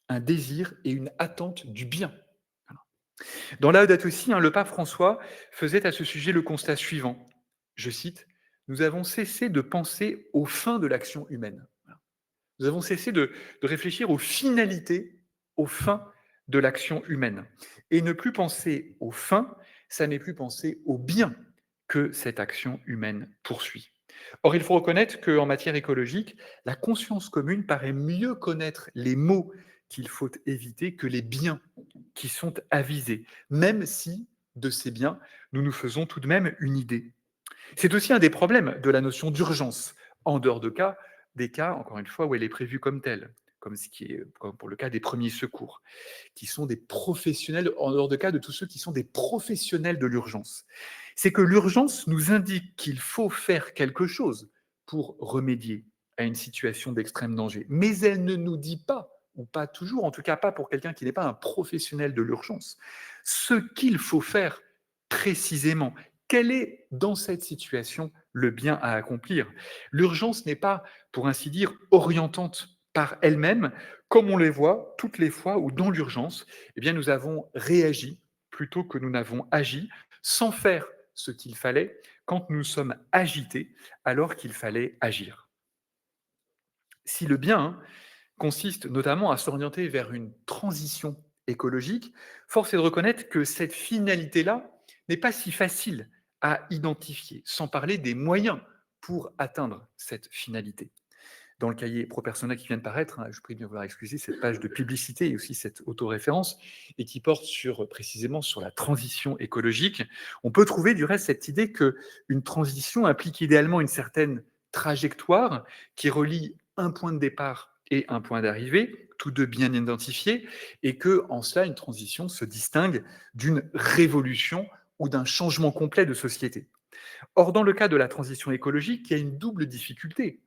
Un désir et une attente du bien. Voilà. Dans Laudato aussi, le pape François faisait à ce sujet le constat suivant. Je cite, nous avons cessé de penser aux fins de l'action humaine. Voilà. Nous avons cessé de réfléchir aux finalités, aux fins de l'action humaine. Et ne plus penser aux fins, ça n'est plus penser au bien que cette action humaine poursuit. Or, il faut reconnaître qu'en matière écologique, la conscience commune paraît mieux connaître les maux qu'il faut éviter que les biens qui sont avisés, même si de ces biens, nous nous faisons tout de même une idée. C'est aussi un des problèmes de la notion d'urgence, en dehors des cas, encore une fois, où elle est prévue comme telle, comme pour le cas des premiers secours, qui sont des professionnels, en dehors de cas de tous ceux qui sont des professionnels de l'urgence. C'est que l'urgence nous indique qu'il faut faire quelque chose pour remédier à une situation d'extrême danger, mais elle ne nous dit pas, ou pas toujours, en tout cas pas pour quelqu'un qui n'est pas un professionnel de l'urgence, ce qu'il faut faire précisément. Quel est, dans cette situation, le bien à accomplir? L'urgence n'est pas, pour ainsi dire, orientante par elle-même, comme on les voit toutes les fois où, dans l'urgence, eh bien, nous avons réagi plutôt que nous n'avons agi, sans faire ce qu'il fallait quand nous sommes agités alors qu'il fallait agir. Si le bien consiste notamment à s'orienter vers une transition écologique, force est de reconnaître que cette finalité-là n'est pas si facile à identifier, sans parler des moyens pour atteindre cette finalité. Dans le cahier Pro Persona qui vient de paraître, je prie de bien vouloir excuser cette page de publicité et aussi cette autoréférence, et qui porte précisément sur la transition écologique, on peut trouver du reste cette idée qu'une transition implique idéalement une certaine trajectoire qui relie un point de départ et un point d'arrivée, tous deux bien identifiés, et que en cela, une transition se distingue d'une révolution ou d'un changement complet de société. Or, dans le cas de la transition écologique, il y a une double difficulté.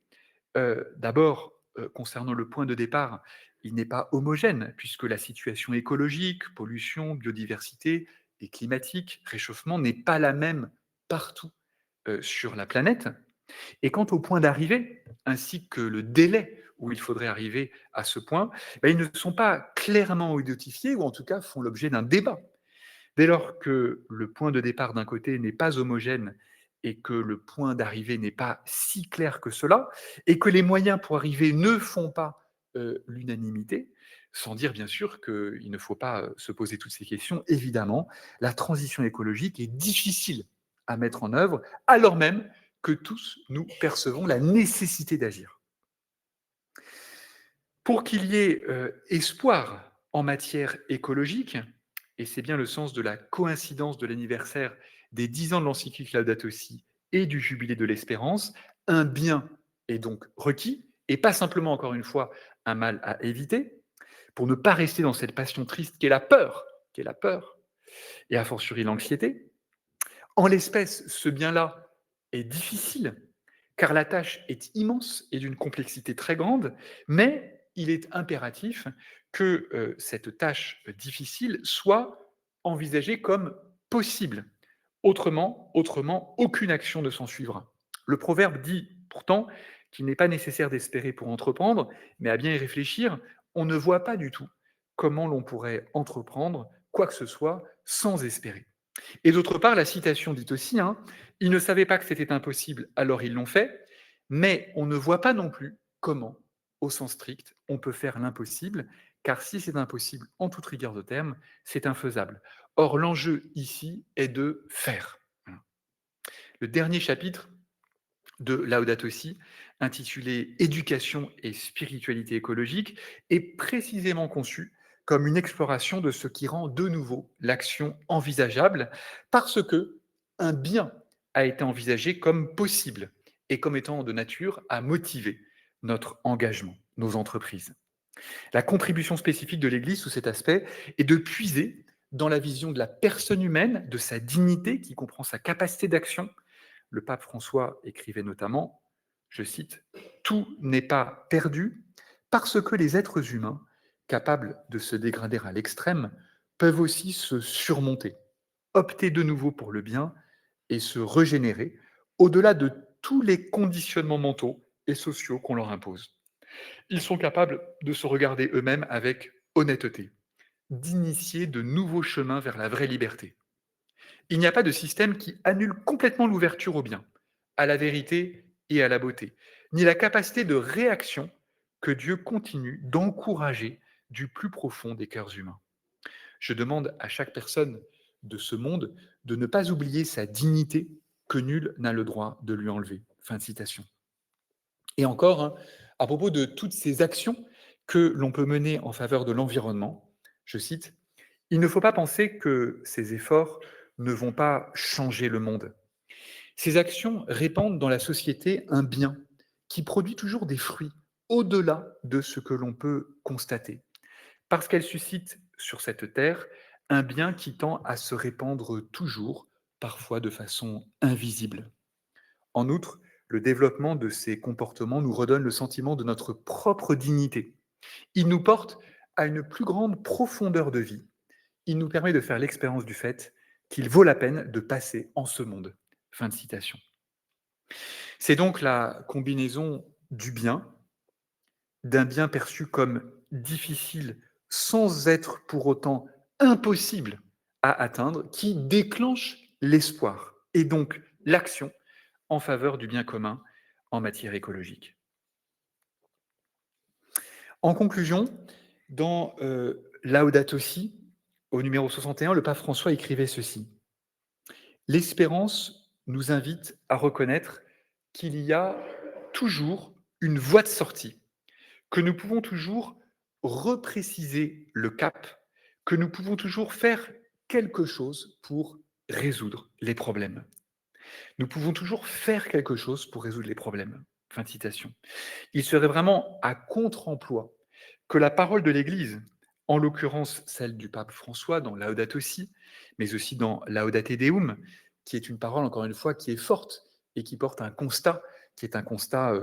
D'abord, concernant le point de départ, il n'est pas homogène, puisque la situation écologique, pollution, biodiversité et climatique, réchauffement, n'est pas la même partout sur la planète. Et quant au point d'arrivée, ainsi que le délai où il faudrait arriver à ce point, ils ne sont pas clairement identifiés, ou en tout cas font l'objet d'un débat. Dès lors que le point de départ d'un côté n'est pas homogène et que le point d'arrivée n'est pas si clair que cela, et que les moyens pour arriver ne font pas l'unanimité, sans dire bien sûr qu'il ne faut pas se poser toutes ces questions, évidemment, la transition écologique est difficile à mettre en œuvre, alors même que tous nous percevons la nécessité d'agir. Pour qu'il y ait espoir en matière écologique, et c'est bien le sens de la coïncidence de l'anniversaire des 10 ans de l'encyclique Laudato Si et du jubilé de l'espérance, un bien est donc requis, et pas simplement, encore une fois, un mal à éviter, pour ne pas rester dans cette passion triste qui est la peur, et a fortiori l'anxiété. En l'espèce, ce bien-là est difficile, car la tâche est immense et d'une complexité très grande, mais il est impératif que cette tâche difficile soit envisagée comme possible. Autrement, aucune action ne s'en suivra. Le proverbe dit pourtant qu'il n'est pas nécessaire d'espérer pour entreprendre, mais à bien y réfléchir, on ne voit pas du tout comment l'on pourrait entreprendre quoi que ce soit sans espérer. Et d'autre part, la citation dit aussi, ils ne savaient pas que c'était impossible, alors ils l'ont fait, mais on ne voit pas non plus comment, au sens strict, on peut faire l'impossible, car si c'est impossible en toute rigueur de terme, c'est infaisable. Or, l'enjeu ici est de faire. Le dernier chapitre de Laudato Si, intitulé Éducation et spiritualité écologique, est précisément conçu comme une exploration de ce qui rend de nouveau l'action envisageable, parce que un bien a été envisagé comme possible et comme étant de nature à motiver notre engagement, nos entreprises. La contribution spécifique de l'Église sous cet aspect est de puiser dans la vision de la personne humaine, de sa dignité qui comprend sa capacité d'action. Le pape François écrivait notamment, je cite, « Tout n'est pas perdu parce que les êtres humains, capables de se dégrader à l'extrême, peuvent aussi se surmonter, opter de nouveau pour le bien et se régénérer au-delà de tous les conditionnements mentaux et sociaux qu'on leur impose. Ils sont capables de se regarder eux-mêmes avec honnêteté, d'initier de nouveaux chemins vers la vraie liberté. Il n'y a pas de système qui annule complètement l'ouverture au bien, à la vérité et à la beauté, ni la capacité de réaction que Dieu continue d'encourager du plus profond des cœurs humains. Je demande à chaque personne de ce monde de ne pas oublier sa dignité que nul n'a le droit de lui enlever. Fin de citation. Et encore, hein, à propos de toutes ces actions que l'on peut mener en faveur de l'environnement, je cite, « Il ne faut pas penser que ces efforts ne vont pas changer le monde. Ces actions répandent dans la société un bien qui produit toujours des fruits au-delà de ce que l'on peut constater, parce qu'elles suscitent sur cette terre un bien qui tend à se répandre toujours, parfois de façon invisible. En outre, le développement de ces comportements nous redonne le sentiment de notre propre dignité. Il nous porte à une plus grande profondeur de vie. Il nous permet de faire l'expérience du fait qu'il vaut la peine de passer en ce monde. » Fin de citation. C'est donc la combinaison du bien, d'un bien perçu comme difficile sans être pour autant impossible à atteindre, qui déclenche l'espoir et donc l'action en faveur du bien commun en matière écologique. En conclusion, dans Laudato Si, au numéro 61, le pape François écrivait ceci. « L'espérance nous invite à reconnaître qu'il y a toujours une voie de sortie, que nous pouvons toujours repréciser le cap, que nous pouvons toujours faire quelque chose pour résoudre les problèmes. Nous pouvons toujours faire quelque chose pour résoudre les problèmes. » Fin de citation. Il serait vraiment à contre-emploi que la parole de l'Église, en l'occurrence celle du pape François dans Laudato Si, mais aussi dans Laudate Deum, qui est une parole, encore une fois, qui est forte et qui porte un constat, qui est un constat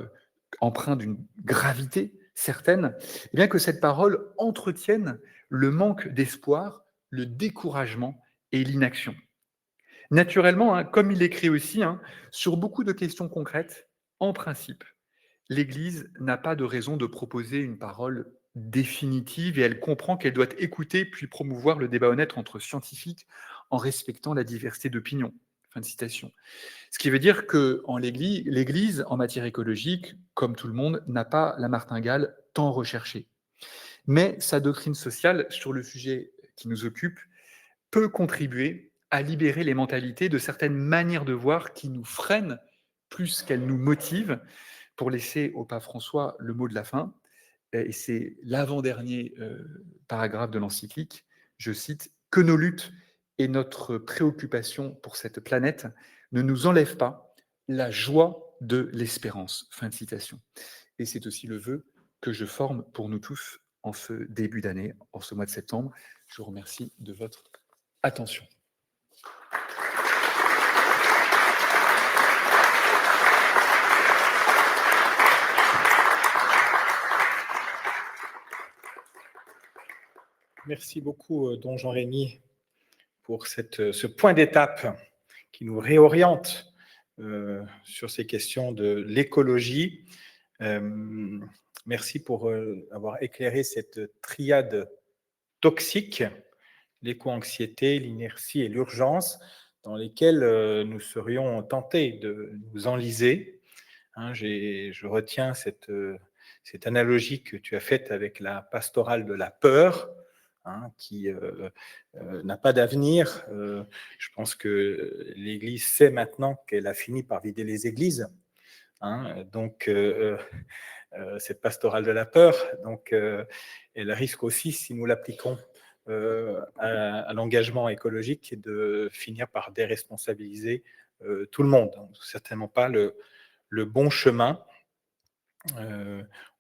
empreint d'une gravité certaine, et bien que cette parole entretienne le manque d'espoir, le découragement et l'inaction. Naturellement, hein, comme il l'écrit aussi, hein, sur beaucoup de questions concrètes, en principe, l'Église n'a pas de raison de proposer une parole définitive et elle comprend qu'elle doit écouter puis promouvoir le débat honnête entre scientifiques en respectant la diversité d'opinions. Fin de citation. Ce qui veut dire que l'Église, en matière écologique, comme tout le monde, n'a pas la martingale tant recherchée. Mais sa doctrine sociale sur le sujet qui nous occupe peut contribuer à libérer les mentalités de certaines manières de voir qui nous freinent plus qu'elles nous motivent. Pour laisser au pape François le mot de la fin, et c'est l'avant-dernier paragraphe de l'encyclique, je cite, « Que nos luttes et notre préoccupation pour cette planète ne nous enlèvent pas la joie de l'espérance. » Fin de citation. Et c'est aussi le vœu que je forme pour nous tous en ce début d'année, en ce mois de septembre. Je vous remercie de votre attention. Merci beaucoup, don Jean-Rémy, pour ce point d'étape qui nous réoriente sur ces questions de l'écologie. Merci pour avoir éclairé cette triade toxique, l'éco-anxiété, l'inertie et l'urgence, dans lesquelles nous serions tentés de nous enliser. Hein, je retiens cette analogie que tu as faite avec la pastorale de la peur, hein, qui n'a pas d'avenir. Je pense que l'Église sait maintenant qu'elle a fini par vider les églises. hein. Donc, cette pastorale de la peur, donc, elle risque aussi, si nous l'appliquons à l'engagement écologique, de finir par déresponsabiliser tout le monde. Donc, certainement pas le bon chemin.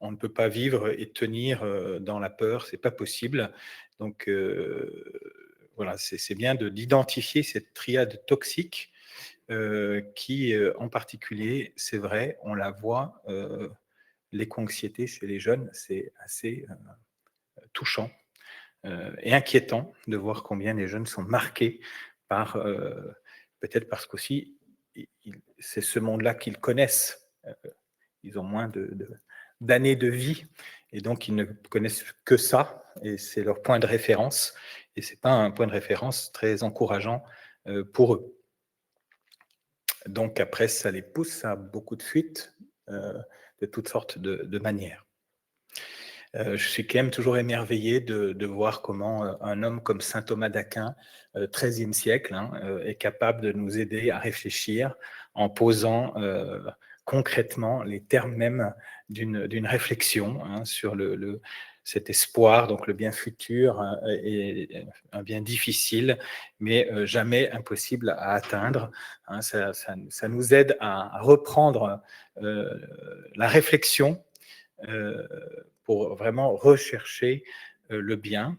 On ne peut pas vivre et tenir dans la peur, c'est pas possible. Donc voilà, c'est bien d'identifier cette triade toxique qui, en particulier, c'est vrai, on la voit, l'éco-anxiété chez les jeunes, c'est assez touchant et inquiétant de voir combien les jeunes sont marqués par, peut-être parce qu'aussi, c'est ce monde-là qu'ils connaissent. Ils ont moins d'années de vie et donc ils ne connaissent que ça et c'est leur point de référence et c'est pas un point de référence très encourageant pour eux. Donc après, ça les pousse à beaucoup de fuites de toutes sortes de manières. Je suis quand même toujours émerveillé de voir comment un homme comme saint Thomas d'Aquin, XIIIe siècle, hein, est capable de nous aider à réfléchir en posant concrètement les termes même d'une réflexion hein, sur cet espoir, donc le bien futur est un bien difficile, mais jamais impossible à atteindre. Hein, ça nous aide à reprendre la réflexion pour vraiment rechercher le bien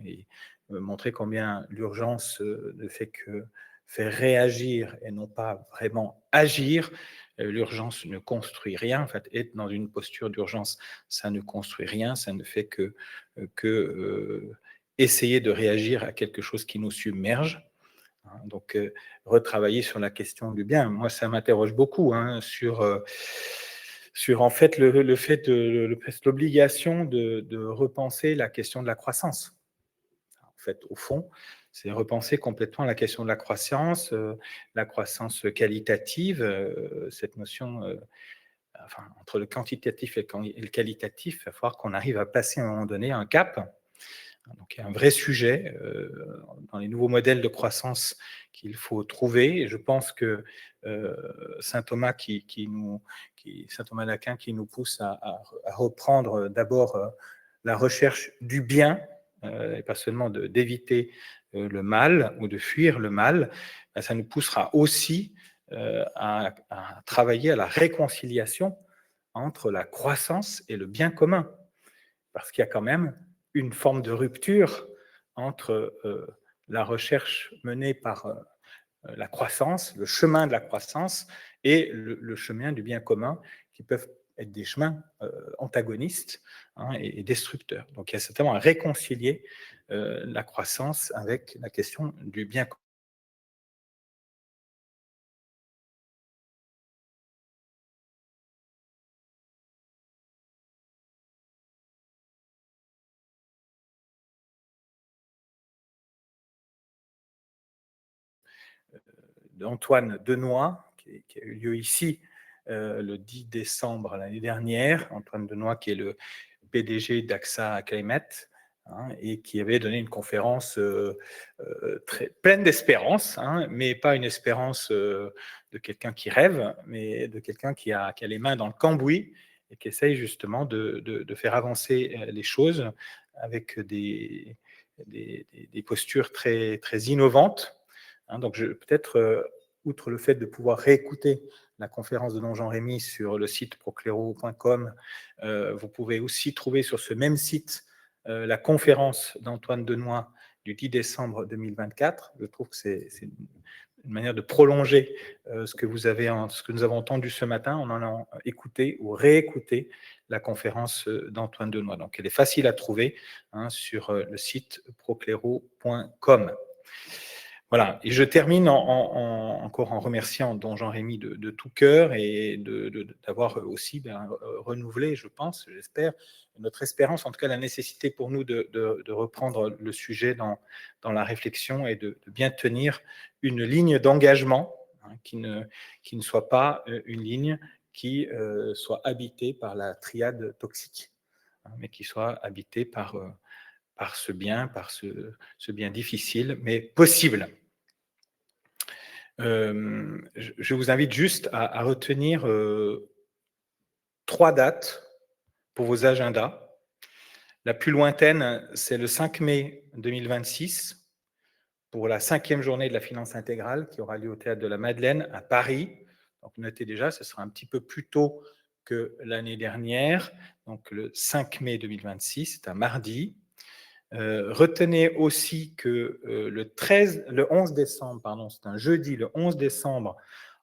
et montrer combien l'urgence ne fait que faire réagir et non pas vraiment agir. L'urgence ne construit rien. En fait, être dans une posture d'urgence, ça ne construit rien. Ça ne fait que essayer de réagir à quelque chose qui nous submerge. Donc, retravailler sur la question du bien. Moi, ça m'interroge beaucoup hein, sur en fait le fait l'obligation de repenser la question de la croissance. En fait, au fond, c'est repenser complètement la question de la croissance qualitative, cette notion, enfin, entre le quantitatif et le qualitatif, il va falloir qu'on arrive à passer à un moment donné un cap. Donc, il y a un vrai sujet dans les nouveaux modèles de croissance qu'il faut trouver. Et je pense que saint Thomas saint Thomas d'Aquin qui nous pousse à reprendre d'abord la recherche du bien et pas seulement d'éviter le mal ou de fuir le mal, ça nous poussera aussi à travailler à la réconciliation entre la croissance et le bien commun. Parce qu'il y a quand même une forme de rupture entre la recherche menée par la croissance, le chemin de la croissance et le chemin du bien commun qui peuvent être des chemins antagonistes hein, et destructeurs. Donc il y a certainement à réconcilier la croissance avec la question du bien commun. D'Antoine Denoy, qui a eu lieu ici le 10 décembre l'année dernière. Antoine Denoy, qui est le PDG d'AXA Climate, hein, et qui avait donné une conférence pleine d'espérance, hein, mais pas une espérance de quelqu'un qui rêve, mais de quelqu'un qui a les mains dans le cambouis et qui essaye justement de faire avancer les choses avec des postures très, très innovantes. Hein, donc peut-être, outre le fait de pouvoir réécouter la conférence de don Jean-Rémy sur le site proclero.com, vous pouvez aussi trouver sur ce même site la conférence d'Antoine Denoy du 10 décembre 2024. Je trouve que c'est une manière de prolonger ce que nous avons entendu ce matin. On en a écouté ou réécouté la conférence d'Antoine Denoy. Donc elle est facile à trouver hein, sur le site proclero.com. Voilà, et je termine encore en remerciant don Jean-Rémy de tout cœur et d'avoir aussi renouvelé, je pense, j'espère, notre espérance, en tout cas la nécessité pour nous de reprendre le sujet dans la réflexion et de bien tenir une ligne d'engagement hein, qui ne soit pas une ligne qui soit habitée par la triade toxique, hein, mais qui soit habitée par ce bien, par ce bien difficile, mais possible. Je vous invite juste à retenir 3 dates pour vos agendas. La plus lointaine, c'est le 5 mai 2026 pour la 5e journée de la finance intégrale qui aura lieu au Théâtre de la Madeleine à Paris. Donc notez déjà, ce sera un petit peu plus tôt que l'année dernière. Donc le 5 mai 2026, c'est un mardi. Retenez aussi que le 11 décembre, pardon, c'est un jeudi, le 11 décembre,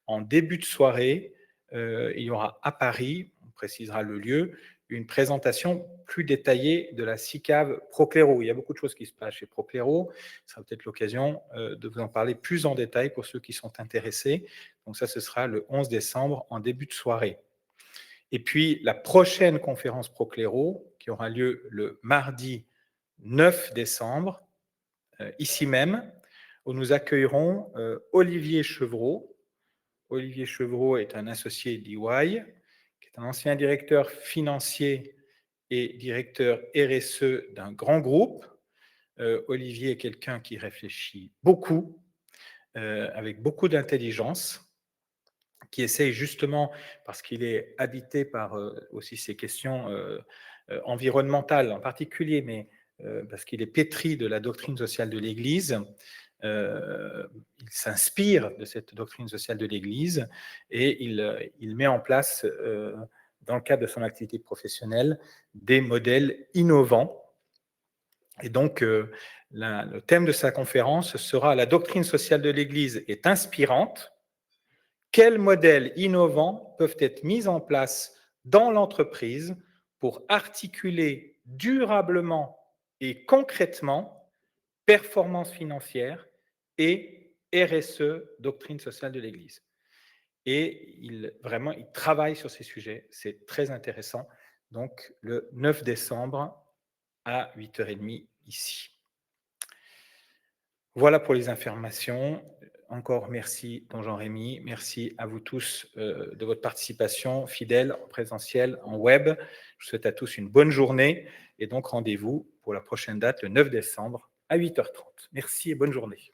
en début de soirée, il y aura à Paris, on précisera le lieu, une présentation plus détaillée de la SICAV Procléro. Il y a beaucoup de choses qui se passent chez Procléro. Ce sera peut-être l'occasion de vous en parler plus en détail pour ceux qui sont intéressés. Donc ça, ce sera le 11 décembre en début de soirée. Et puis, la prochaine conférence Procléro, qui aura lieu le mardi 9 décembre, ici même, où nous accueillerons Olivier Chevreau. Olivier Chevreau est un associé d'EY, qui est un ancien directeur financier et directeur RSE d'un grand groupe. Olivier est quelqu'un qui réfléchit beaucoup, avec beaucoup d'intelligence, qui essaye justement, parce qu'il est habité par aussi ces questions environnementales en particulier, mais parce qu'il est pétri de la doctrine sociale de l'Église, il s'inspire de cette doctrine sociale de l'Église et il met en place, dans le cadre de son activité professionnelle, des modèles innovants. Et donc, le thème de sa conférence sera « La doctrine sociale de l'Église est inspirante. Quels modèles innovants peuvent être mis en place dans l'entreprise pour articuler durablement et concrètement performance financière et RSE, doctrine sociale de l'Église ?» Et il travaille sur ces sujets, c'est très intéressant. Donc, le 9 décembre à 8h30 ici. Voilà pour les informations. Encore merci, don Jean-Rémy. Merci à vous tous de votre participation fidèle, en présentiel, en web. Je vous souhaite à tous une bonne journée et donc rendez-vous pour la prochaine date, le 9 décembre à 8h30. Merci et bonne journée.